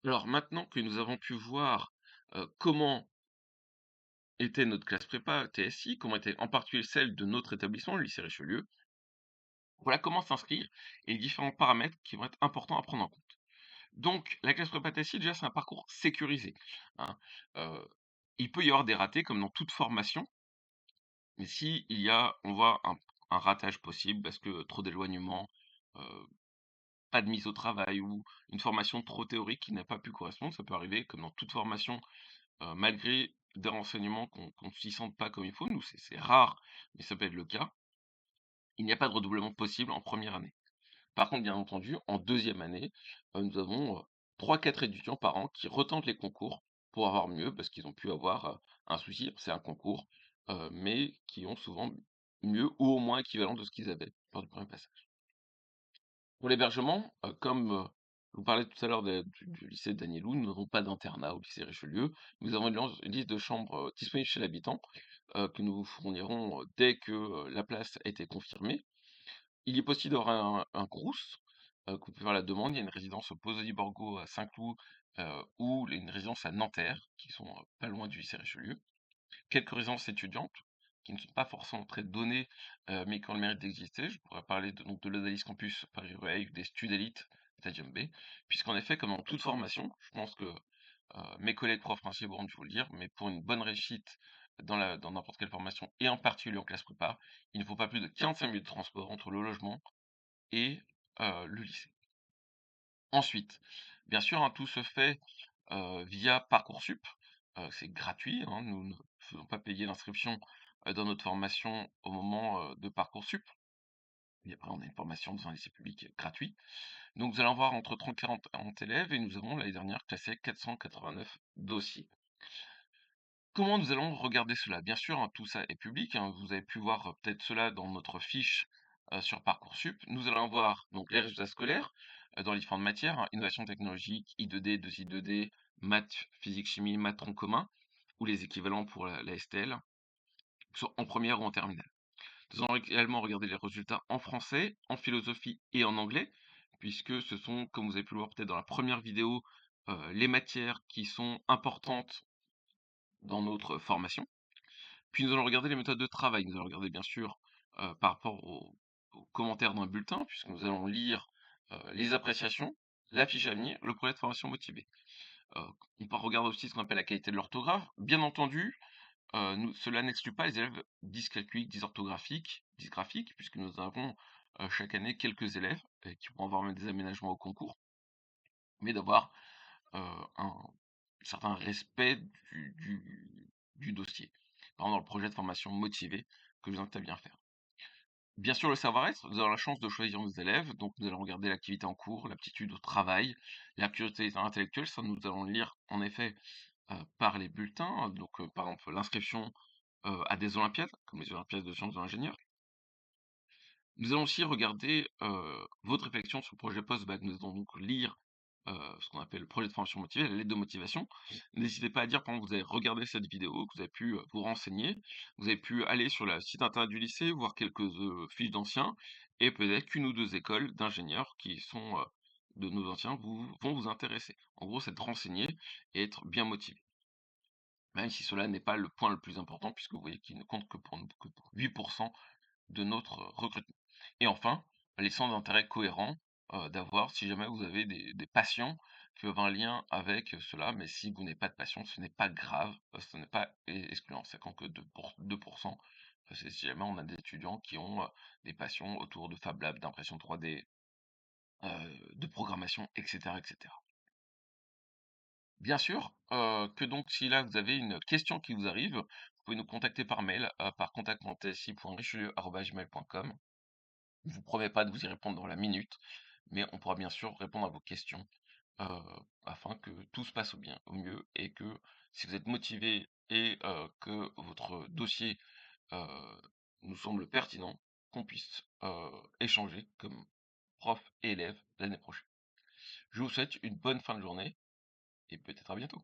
Alors maintenant que nous avons pu voir, comment était notre classe prépa TSI, comment était en particulier celle de notre établissement, le lycée Richelieu, voilà comment s'inscrire et les différents paramètres qui vont être importants à prendre en compte. Donc la classe prépa TSI déjà c'est un parcours sécurisé, hein. Heu, il peut y avoir des ratés comme dans toute formation, mais si il y a on voit un ratage possible parce que trop d'éloignement, heu, pas de mise au travail ou une formation trop théorique qui n'a pas pu correspondre, ça peut arriver comme dans toute formation. Malgré des renseignements qu'on s'y sente pas comme il faut, nous c'est rare, mais ça peut être le cas, il n'y a pas de redoublement possible en première année. Par contre, bien entendu, en deuxième année, nous avons, 3-4 étudiants par an qui retentent les concours pour avoir mieux, parce qu'ils ont pu avoir, un souci, c'est un concours, mais qui ont souvent mieux ou au moins équivalent de ce qu'ils avaient lors du premier passage. Pour l'hébergement, comme, je vous parlais tout à l'heure du lycée Danielou, nous n'avons pas d'internat au lycée Richelieu. Nous avons une liste de chambres, disponibles chez l'habitant, que nous vous fournirons, dès que, la place a été confirmée. Il est possible d'avoir un Crous, que vous pouvez faire la demande. Il y a une résidence au Pozzoli-Borgo à Saint-Cloud, ou une résidence à Nanterre, qui sont, pas loin du lycée Richelieu. Quelques résidences étudiantes, qui ne sont pas forcément très données, mais qui ont le mérite d'exister. Je pourrais parler de l'Odalis Campus Paris-Rueil ou des Studélites Stadium B, puisqu'en effet, comme dans toute formation, je pense que, mes collègues profs principaux vont dû vous le dire, mais pour une bonne réussite dans n'importe quelle formation et en particulier en classe prépa, il ne faut pas plus de 45 minutes de transport entre le logement et le lycée. Ensuite, bien sûr, hein, tout se fait, via Parcoursup, c'est gratuit, hein, nous ne faisons pas payer l'inscription, dans notre formation au moment, de Parcoursup et après on a une formation dans un lycée public gratuit. Donc vous allez en voir entre 30 et 40 élèves et nous avons l'année dernière classé 489 dossiers. Comment nous allons regarder cela? Bien sûr, hein, tout ça est public, hein, vous avez pu voir, peut-être cela dans notre fiche, sur Parcoursup. Nous allons voir donc les résultats scolaires, dans les différentes matières, hein, innovation technologique, I2D, 2I2D, maths, physique, chimie, maths tronc commun ou les équivalents pour la STL, soit en première ou en terminale. Nous allons également regarder les résultats en français, en philosophie et en anglais, puisque ce sont, comme vous avez pu le voir peut-être dans la première vidéo, les matières qui sont importantes dans notre formation. Puis nous allons regarder les méthodes de travail. Nous allons regarder bien sûr, par rapport aux commentaires d'un bulletin, puisque nous allons lire, les appréciations, la fiche à venir, le projet de formation motivé. Heu, on peut regarder aussi ce qu'on appelle la qualité de l'orthographe. Bien entendu, cela n'exclut pas les élèves dyscalculiques, dysgraphiques, puisque nous avons, chaque année quelques élèves, qui vont avoir même des aménagements au concours, mais d'avoir, un certain respect du dossier. Par exemple, dans le projet de formation motivé que je vous invite à bien faire. Bien sûr, le savoir-être, nous avons la chance de choisir nos élèves, donc nous allons regarder l'activité en cours, l'aptitude au travail, la curiosité intellectuelle, ça nous allons le lire en effet, par les bulletins, donc par exemple l'inscription, à des olympiades, comme les olympiades de sciences de l'ingénieur. Nous allons aussi regarder, votre réflexion sur le projet post-bac. Nous allons donc lire, ce qu'on appelle le projet de formation motivée, la lettre de motivation. N'hésitez pas à dire pendant que vous avez regardé cette vidéo, que vous avez pu, vous renseigner. Vous avez pu aller sur le site internet du lycée, voir quelques, fiches d'anciens et peut-être qu'une ou 2 écoles d'ingénieurs qui sont, de nos anciens vont vous intéresser. En gros, c'est de renseigner et être bien motivé. Même si cela n'est pas le point le plus important puisque vous voyez qu'il ne compte que pour 8 de notre recrutement. Et enfin, les centres d'intérêt cohérents, d'avoir si jamais vous avez des passions qui peuvent avoir un lien avec, cela, mais si vous n'avez pas de passion, ce n'est pas grave, ce n'est pas excluant. Ça compte que 2%, c'est si jamais on a des étudiants qui ont, des passions autour de Fab Lab, d'impression 3D, de programmation et cetera et cetera. Bien sûr, que donc si là vous avez une question qui vous arrive, vous pouvez nous contacter par mail, par contact.tsi.richelieu@gmail.com. Je vous promets pas de vous y répondre dans la minute, mais on pourra bien sûr répondre à vos questions, heu, afin que tout se passe au mieux et que si vous êtes motivé et que votre dossier, heu, nous semble pertinent, qu'on puisse, échanger comme prof et élève l'année prochaine. Je vous souhaite une bonne fin de journée et peut-être à bientôt.